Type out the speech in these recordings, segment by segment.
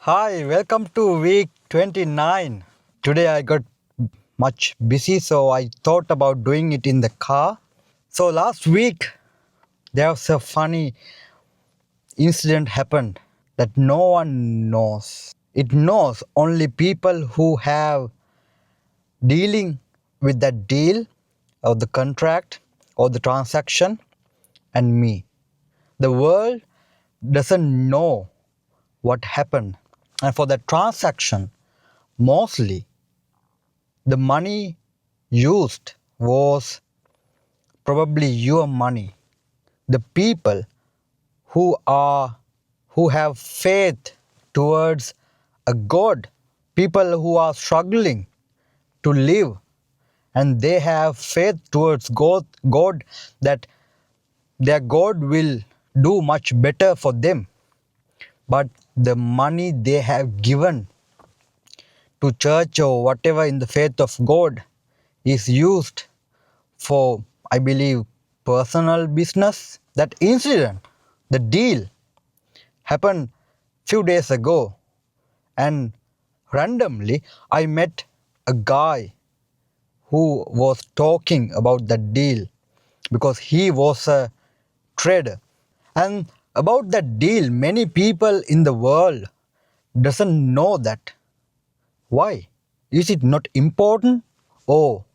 Hi, welcome to week 29. Today I got much busy, so I thought about doing it in the car. So last week there was a funny incident happened that no one knows. It knows only people who have dealing with that deal or the contract or the transaction and me. The world doesn't know what happened. And for that transaction, mostly the money used was probably your money. The people who have faith towards a God, people who are struggling to live, and they have faith towards God that their God will do much better for them. But the money they have given to church or whatever in the faith of God is used for, I believe, personal business. That incident, the deal, happened few days ago, and randomly I met a guy who was talking about that deal because he was a trader. And about that deal, many people in the world doesn't know that. Why? Is it not important? Oh,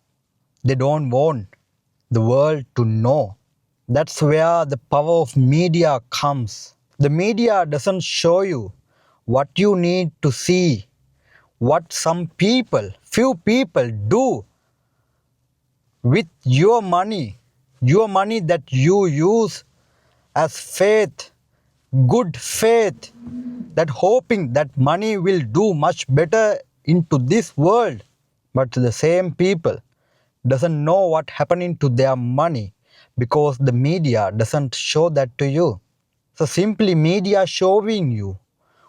they don't want the world to know. That's where the power of media comes. The media doesn't show you what you need to see, what some people, few people do with your money that you use as faith, good faith, that hoping that money will do much better into this world. But the same people doesn't know what happening to their money because the media doesn't show that to you. So simply media showing you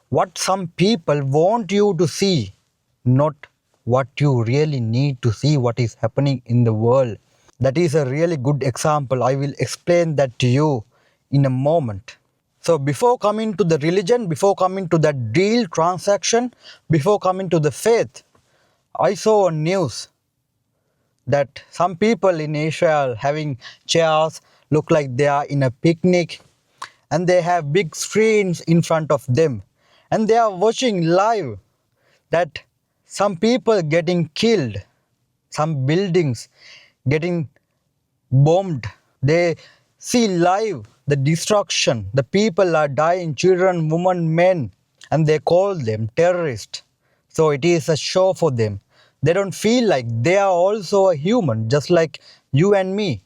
what some people want you to see, not what you really need to see what is happening in the world. That is a really good example. I will explain that to you in a moment. So before coming to the religion, before coming to that deal transaction, before coming to the faith, I saw a news that some people in Israel having chairs look like they are in a picnic, and they have big screens in front of them, and they are watching live that some people getting killed, some buildings getting bombed. They see live the destruction, the people are dying, children, women, men, and they call them terrorists. So it is a show for them. They don't feel like they are also a human, just like you and me.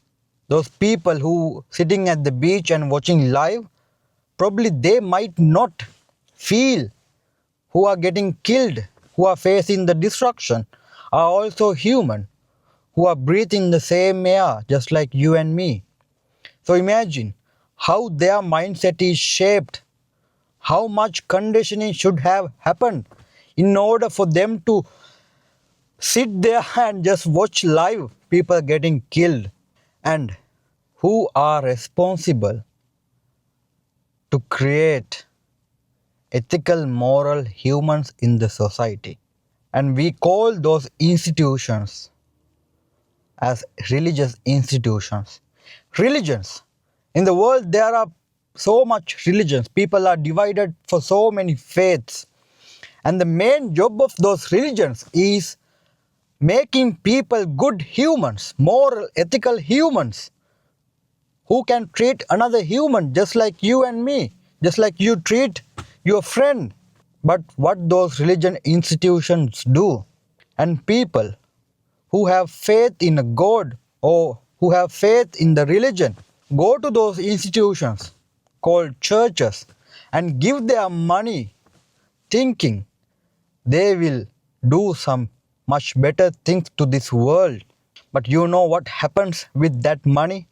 Those people who sitting at the beach and watching live, probably they might not feel who are getting killed, who are facing the destruction, are also human, who are breathing the same air just like you and me. So imagine how their mindset is shaped, how much conditioning should have happened in order for them to sit there and just watch live people getting killed. And who are responsible to create ethical, moral humans in the society. And we call those institutions as religious institutions. Religions. In the world, there are so much religions. People are divided for so many faiths. And the main job of those religions is making people good humans, moral, ethical humans, who can treat another human just like you and me, just like you treat your friend. But what those religion institutions do, and people who have faith in a God or who have faith in the religion go to those institutions called churches and give their money thinking they will do some much better things to this world. But you know what happens with that money?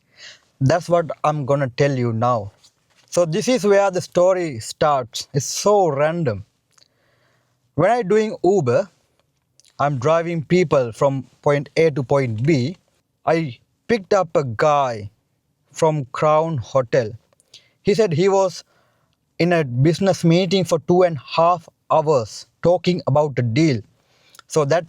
That's what I'm gonna tell you now. So this is where the story starts. It's so random. When I'm doing Uber, I'm driving people from point A to point B. I picked up a guy from Crown Hotel. He said he was in a business meeting for 2.5 hours talking about a deal. So that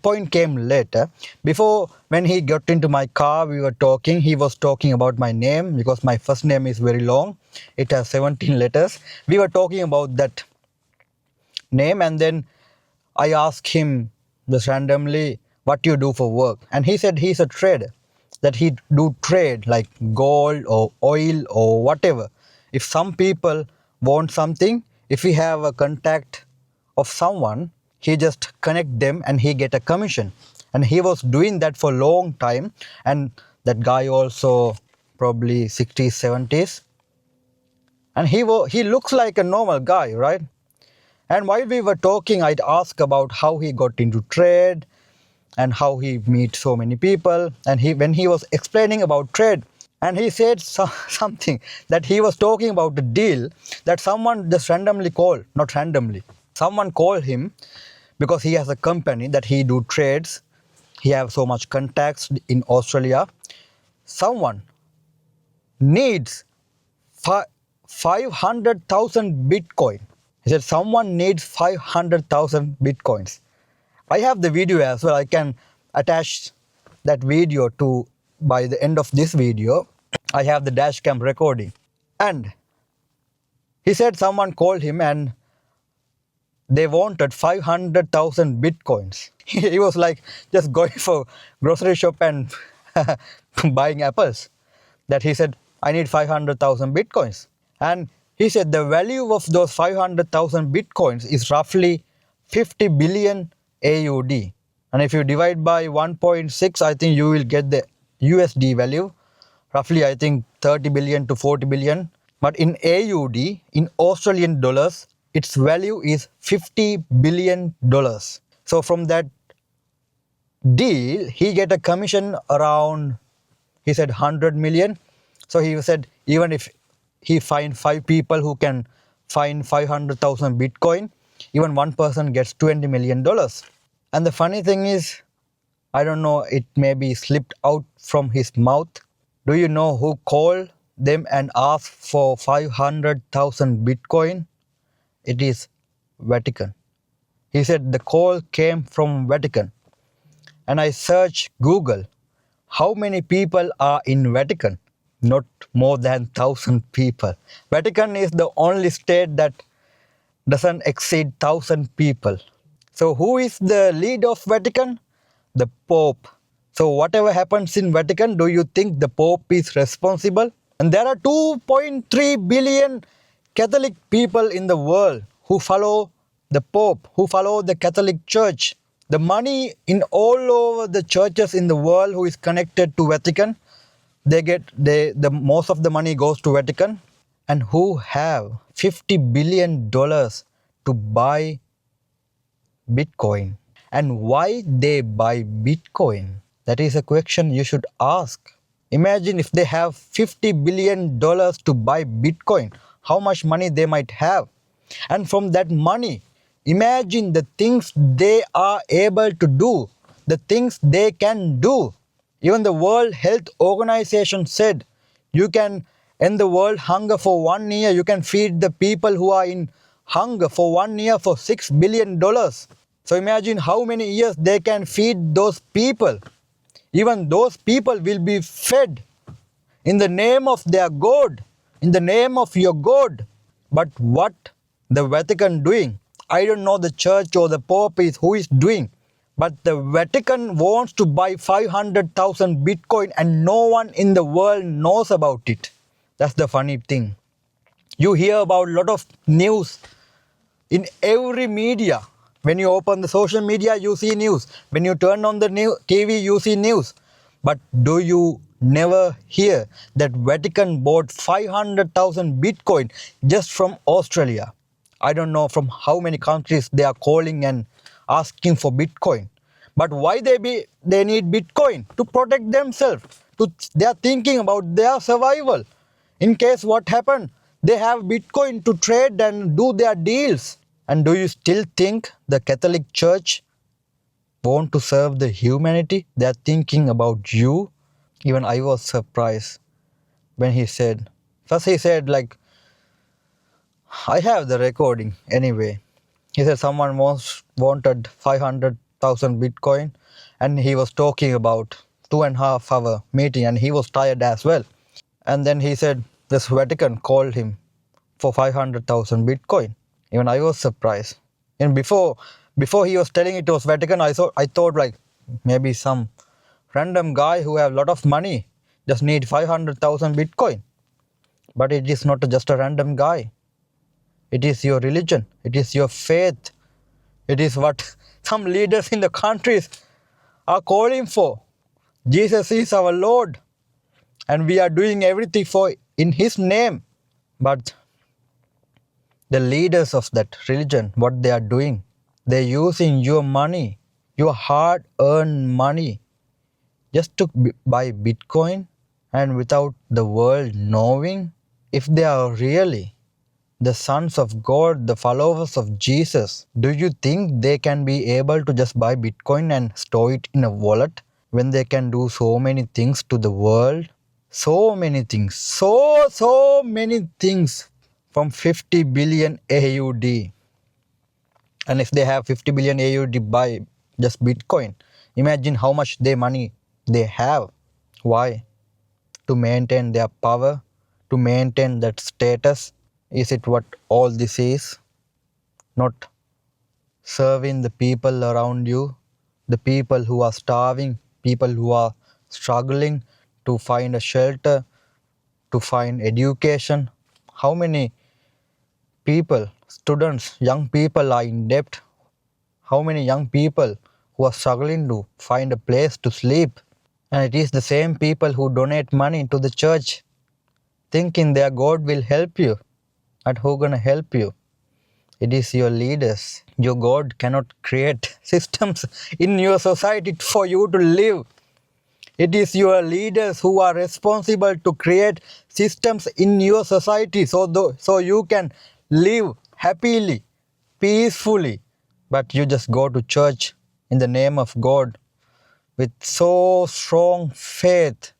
point came later. Before, when he got into my car, we were talking. He was talking about my name because my first name is very long. It has 17 letters. We were talking about that name, and then I asked him just randomly, what do you do for work? And he said he's a trader, that he do trade like gold or oil or whatever. If some people want something, if we have a contact of someone, he just connect them and he get a commission. And he was doing that for a long time. And that guy also probably 60s, 70s. And he looks like a normal guy, right? And while we were talking, I'd ask about how he got into trade and how he meet so many people. And when he was explaining about trade, and he said something that he was talking about the deal that someone just randomly called, not randomly, someone called him because he has a company that he do trades. He have so much contacts in Australia. Someone needs 500,000 Bitcoin. He said someone needs 500,000 Bitcoins. I have the video as well. I can attach that video to, by the end of this video, I have the dash cam recording. And he said someone called him and they wanted 500,000 Bitcoins. He was like just going for grocery shop and buying apples. That he said, I need 500,000 Bitcoins. And he said the value of those 500,000 Bitcoins is roughly 50 billion AUD. And if you divide by 1.6, I think you will get the USD value. Roughly, I think 30 billion to 40 billion. But in AUD, in Australian dollars, its value is $50 billion. So from that deal, he get a commission around, he said 100 million. So he said even if he find 5 people who can find 500,000 Bitcoin, even one person gets $20 million. And the funny thing is, I don't know, it maybe slipped out from his mouth. Do you know who called them and asked for 500,000 Bitcoin? It is Vatican. He said the call came from Vatican. And I searched Google, how many people are in Vatican? Not more than 1,000 people. Vatican is the only state that doesn't exceed 1,000 people. So who is the lead of Vatican? The Pope. So whatever happens in Vatican, do you think the Pope is responsible? And there are 2.3 billion Catholic people in the world who follow the Pope, who follow the Catholic Church. The money in all over the churches in the world who is connected to Vatican, the most of the money goes to Vatican. And who have $50 billion to buy Bitcoin. And why they buy Bitcoin? That is a question you should ask. Imagine if they have $50 billion to buy Bitcoin, how much money they might have. And from that money, imagine the things they are able to do, the things they can do. Even the World Health Organization said you can end the world hunger for 1 year. You can feed the people who are in hunger for 1 year for $6 billion. So imagine how many years they can feed those people. Even those people will be fed in the name of their God, in the name of your God. But what the Vatican doing? I don't know the church or the Pope is who is doing. But the Vatican wants to buy 500,000 Bitcoin and no one in the world knows about it. That's the funny thing. You hear about a lot of news in every media. When you open the social media, you see news. When you turn on the TV, you see news. But do you never hear that Vatican bought 500,000 Bitcoin just from Australia? I don't know from how many countries they are calling and asking for Bitcoin. But why they need Bitcoin? To protect themselves. They are thinking about their survival. In case what happened, they have Bitcoin to trade and do their deals. And do you still think the Catholic Church want to serve the humanity? They are thinking about you. Even I was surprised when first he said like, I have the recording anyway. He said someone once wanted 500,000 Bitcoin, and he was talking about 2.5 hour meeting, and he was tired as well. And then he said this Vatican called him for 500,000 Bitcoin. Even I was surprised. And before he was telling it was Vatican, I thought like maybe some random guy who have a lot of money just need 500,000 Bitcoin. But it is not just a random guy. It is your religion. It is your faith. It is what some leaders in the countries are calling for. Jesus is our Lord, and we are doing everything for in His name. But the leaders of that religion, what they are doing, they're using your money, your hard-earned money, just to buy Bitcoin, and without the world knowing. If they are really the sons of God, the followers of Jesus, do you think they can be able to just buy Bitcoin and store it in a wallet when they can do so many things to the world? So many things, so many things from 50 billion AUD. And if they have 50 billion AUD by just Bitcoin, imagine how much their money they have. Why? To maintain their power, to maintain that status. Is it what all this is? Not serving the people around you, the people who are starving, people who are struggling to find a shelter, to find education. How many people, students, young people are in debt? How many young people who are struggling to find a place to sleep? And it is the same people who donate money to the church thinking their God will help you. And who gonna help you? It is your leaders. Your God cannot create systems in your society for you to live. It is your leaders who are responsible to create systems in your society so you can live happily, peacefully. But you just go to church in the name of God with so strong faith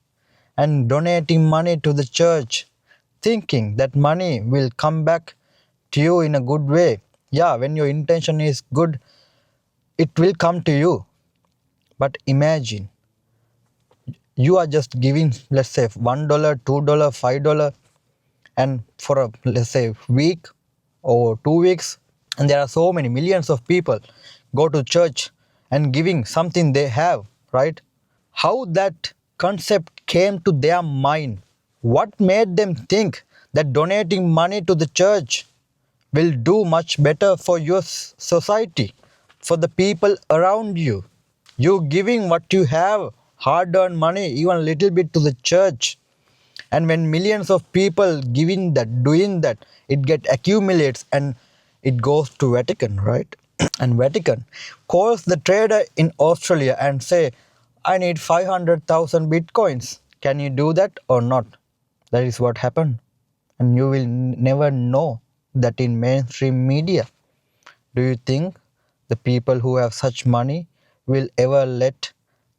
and donating money to the church, thinking that money will come back to you in a good way. Yeah, when your intention is good, it will come to you. But imagine you are just giving, let's say, $1, $2, $5, and for a, let's say, week or 2 weeks, and there are so many millions of people go to church and giving something they have, right? How that concept came to their mind? What made them think that donating money to the church will do much better for your society, for the people around you? You giving what you have, hard-earned money, even a little bit to the church. And when millions of people giving that, doing that, it get accumulates and it goes to Vatican, right? And Vatican calls the trader in Australia and say, I need 500,000 bitcoins. Can you do that or not? That is what happened. And you will never know that in mainstream media. Do you think the people who have such money will ever let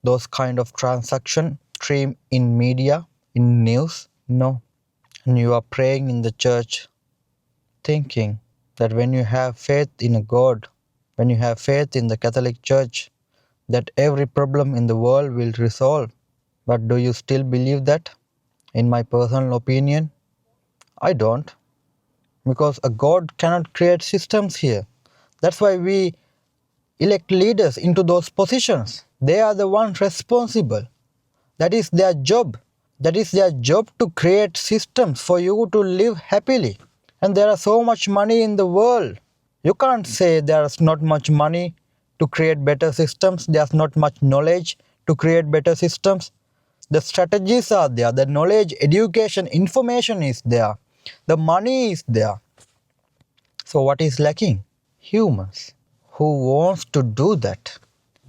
those kind of transaction stream in media, in news? No. And you are praying in the church, thinking that when you have faith in a God, when you have faith in the Catholic Church, that every problem in the world will resolve. But do you still believe that? In my personal opinion, I don't. Because a God cannot create systems here. That's why we elect leaders into those positions. They are the ones responsible. That is their job. That is their job to create systems for you to live happily. And there are so much money in the world. You can't say there's not much money to create better systems. There's not much knowledge to create better systems. The strategies are there. The knowledge, education, information is there. The money is there. So what is lacking? Humans who wants to do that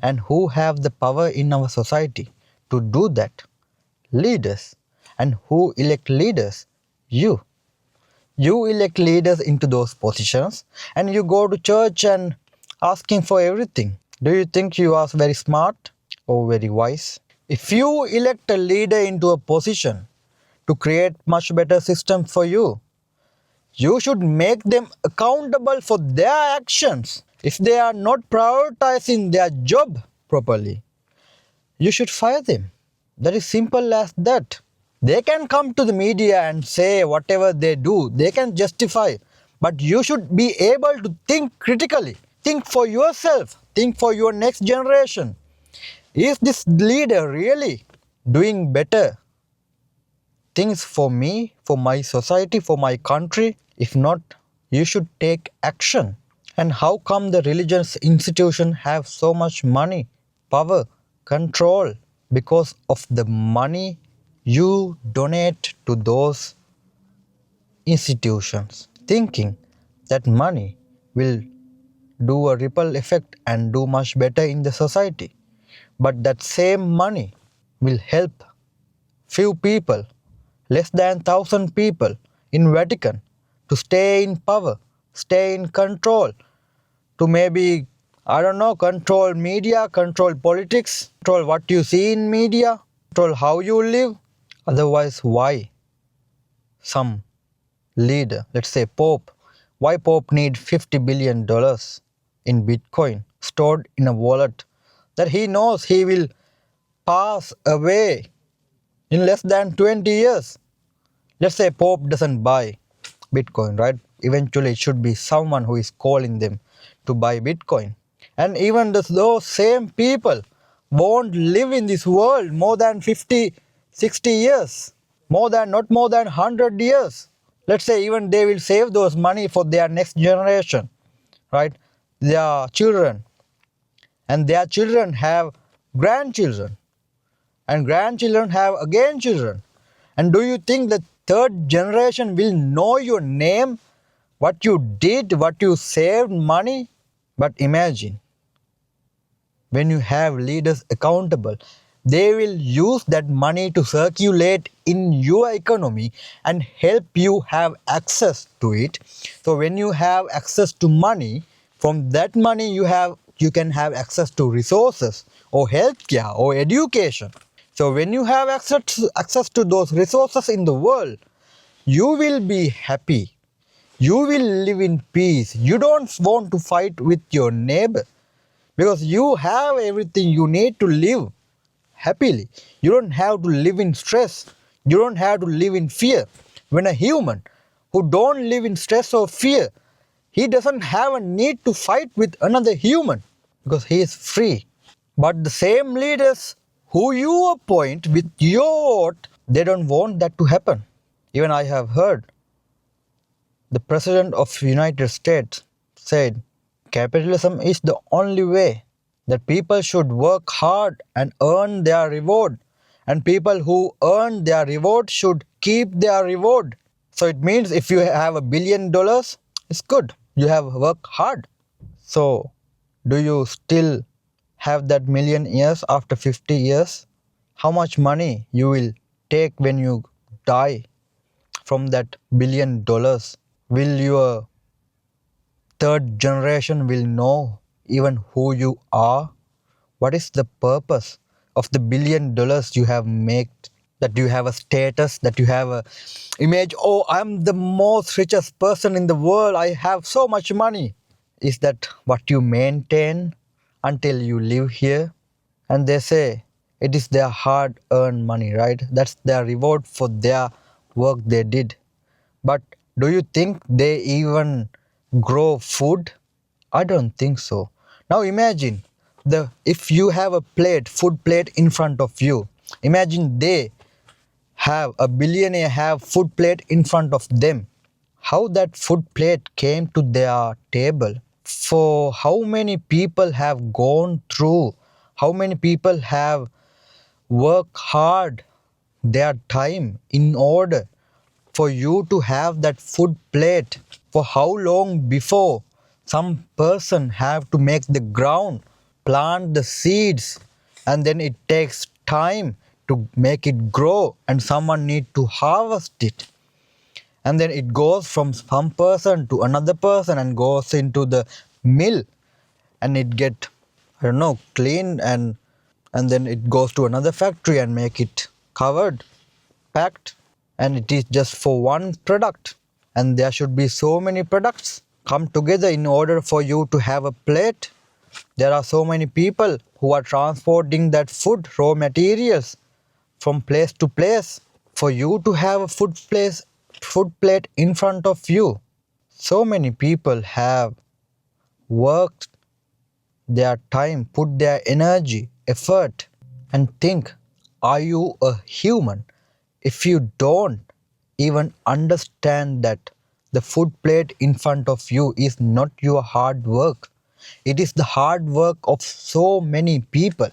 and who have the power in our society to do that. Leaders. And who elect leaders? You. You elect leaders into those positions and you go to church and asking for everything. Do you think you are very smart or very wise? If you elect a leader into a position to create much better system for you, You should make them accountable for their actions. If they are not prioritizing their job properly, you should fire them. That is simple as that. They can come to the media and say whatever they do, they can justify. But you should be able to think critically. Think for yourself. Think for your next generation. Is this leader really doing better things for me, for my society, for my country? If not, you should take action. And how come the religious institutions have so much money, power, control? Because of the money you donate to those institutions, thinking that money will do a ripple effect and do much better in the society. But that same money will help few people, less than 1,000 people in Vatican to stay in power, stay in control, to maybe, I don't know, control media, control politics, control what you see in media, control how you live. Otherwise, why some leader, let's say Pope, why Pope need $50 billion in Bitcoin stored in a wallet that he knows he will pass away in less than 20 years? Let's say Pope doesn't buy Bitcoin, right? Eventually, it should be someone who is calling them to buy Bitcoin. And even those same people won't live in this world more than 50, 60 years, not more than 100 years. Let's say even they will save those money for their next generation, right? Their children, and their children have grandchildren, and grandchildren have again children. And do you think the third generation will know your name, what you did, what you saved money? But imagine, when you have leaders accountable, they will use that money to circulate in your economy and help you have access to it. So when you have access to money, from that money you can have access to resources or healthcare or education. So when you have access to those resources in the world, you will be happy. You will live in peace. You don't want to fight with your neighbor because you have everything you need to live happily. You don't have to live in stress. You don't have to live in fear. When a human who don't live in stress or fear, he doesn't have a need to fight with another human because he is free. But the same leaders who you appoint with your vote, they don't want that to happen. Even I have heard the President of United States said capitalism is the only way, that people should work hard and earn their reward, and people who earn their reward should keep their reward. So it means if you have $1 billion, it's good. You have worked hard. So do you still have that million years after 50 years? How much money you will take when you die from that $1 billion? Will your third generation will know even who you are? What is the purpose of the $1 billion you have made? That you have a status, that you have a image. Oh, I'm the most richest person in the world. I have so much money. Is that what you maintain until you live here? And they say it is their hard-earned money, right? That's their reward for their work they did. But do you think they even grow food? I don't think so. Now imagine if you have a food plate in front of you. Imagine a billionaire have food plate in front of them. How that food plate came to their table? For how many people have gone through? How many people have worked hard their time in order for you to have that food plate? For how long before some person have to make the ground, plant the seeds, and then it takes time to make it grow, and someone need to harvest it, and then it goes from some person to another person and goes into the mill, and it get, I don't know, cleaned, and then it goes to another factory and make it covered, packed, and it is just for one product. and there should be so many products come together in order for you to have a plate. There are so many people who are transporting that food, raw materials from place to place for you to have a food plate in front of you. So many people have worked their time, put their energy, effort, and think, are you a human if you don't even understand that the food plate in front of you is not your hard work? It is the hard work of so many people.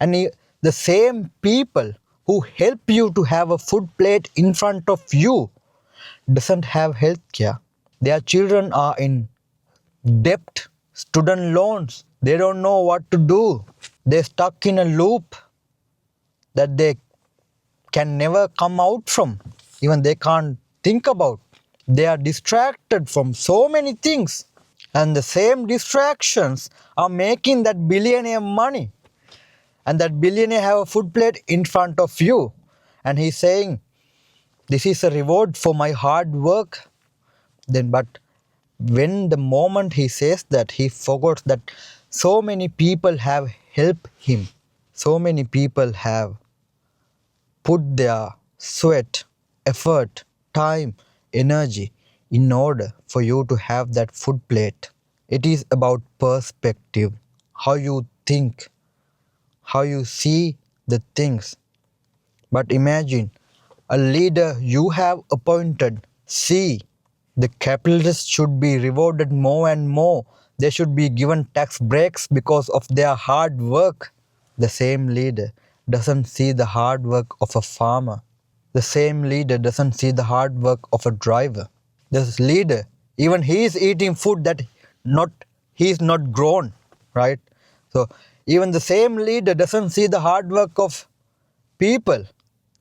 And the same people who help you to have a food plate in front of you doesn't have health care. Their children are in debt, student loans. They don't know what to do. They're stuck in a loop that they can never come out from. Even they can't think about. They are distracted from so many things. And the same distractions are making that billionaire money. And that billionaire have a food plate in front of you. And he's saying, this is a reward for my hard work. But when the moment he says that, he forgets that so many people have helped him. So many people have put their sweat, effort, time, energy in order for you to have that food plate. It is about perspective, how you think, how you see the things. But imagine a leader you have appointed. See, the capitalists should be rewarded more and more. They should be given tax breaks because of their hard work. The same leader doesn't see the hard work of a farmer. The same leader doesn't see the hard work of a driver. This leader, even he is eating food that he is not grown, right? So even the same leader doesn't see the hard work of people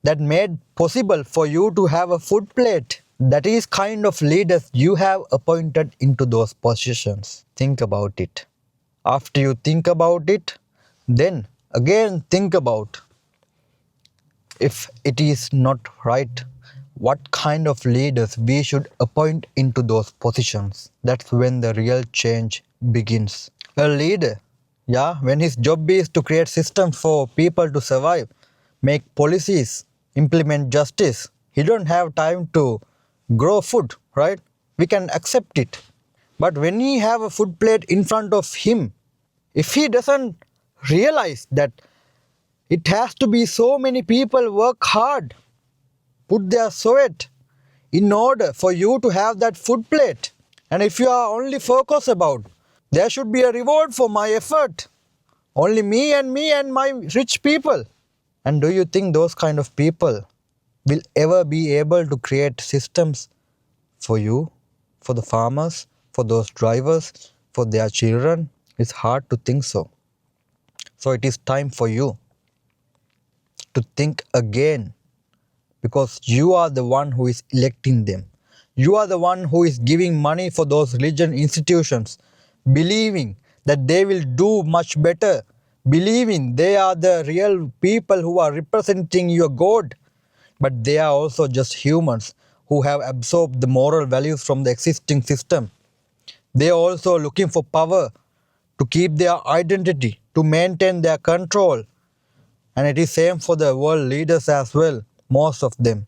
that made possible for you to have a food plate. That is kind of leaders you have appointed into those positions. Think about it. After you think about it, then again think about if it is not right, what kind of leaders we should appoint into those positions. That's when the real change begins. A leader, when his job is to create systems for people to survive, make policies, implement justice, he don't have time to grow food, right? We can accept it. But when he have a food plate in front of him, if he doesn't realize that it has to be so many people work hard, put their sweat in order for you to have that food plate. And if you are only focused about, there should be a reward for my effort, only me and my rich people. And do you think those kind of people will ever be able to create systems for you, for the farmers, for those drivers, for their children? It's hard to think so. So it is time for you to think again, because you are the one who is electing them. You are the one who is giving money for those religion institutions, believing that they will do much better, believing they are the real people who are representing your God. But they are also just humans who have absorbed the moral values from the existing system. They are also looking for power to keep their identity, to maintain their control. And it is same for the world leaders as well, most of them.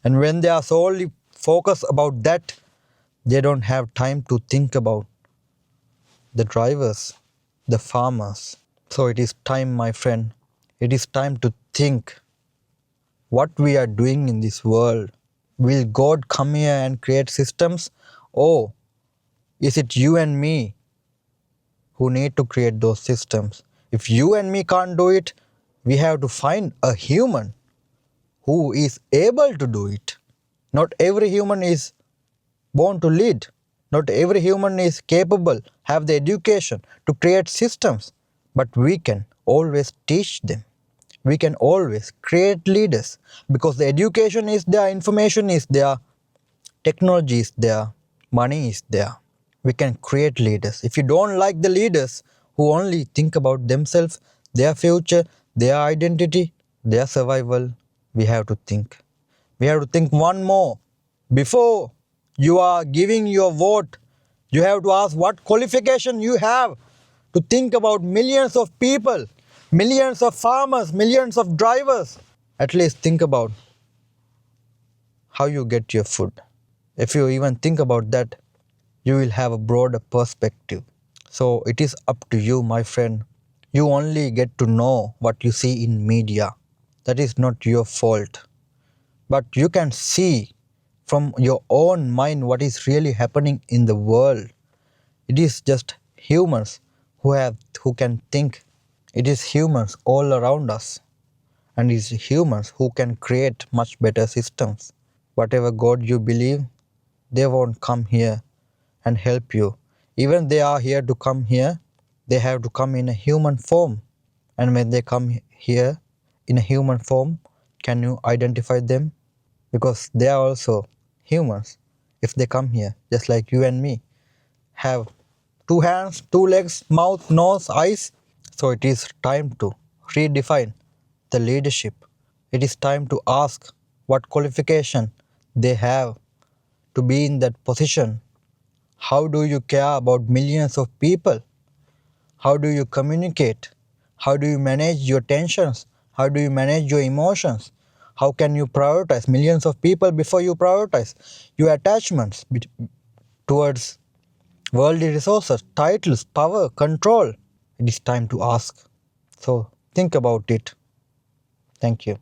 And when they are solely focused about that, they don't have time to think about the drivers, the farmers. So it is time, my friend. It is time to think what we are doing in this world. Will God come here and create systems? Or is it you and me who need to create those systems? If you and me can't do it, we have to find a human who is able to do it. Not every human is born to lead. Not every human is capable, have the education to create systems. But we can always teach them. We can always create leaders, because the education is there, information is there, technology is there, money is there. We can create leaders. If you don't like the leaders who only think about themselves, their future, their identity, their survival, we have to think. We have to think one more before you are giving your vote, you have to ask what qualification you have to think about millions of people, millions of farmers, millions of drivers. At least think about how you get your food. If you even think about that, you will have a broader perspective. So it is up to you, my friend. You only get to know what you see in media. That is not your fault. But you can see from your own mind what is really happening in the world. It is just humans who can think. It is humans all around us. And it is humans who can create much better systems. Whatever God you believe, they won't come here and help you. Even they are here to come here, they have to come in a human form. And when they come here in a human form, can you identify them? Because they are also humans. If they come here, just like you and me, have two hands, two legs, mouth, nose, eyes. So it is time to redefine the leadership. It is time to ask what qualification they have to be in that position. How do you care about millions of people? How do you communicate? How do you manage your tensions? How do you manage your emotions? How can you prioritize millions of people before you prioritize your attachments towards worldly resources, titles, power, control? It is time to ask. So think about it. Thank you.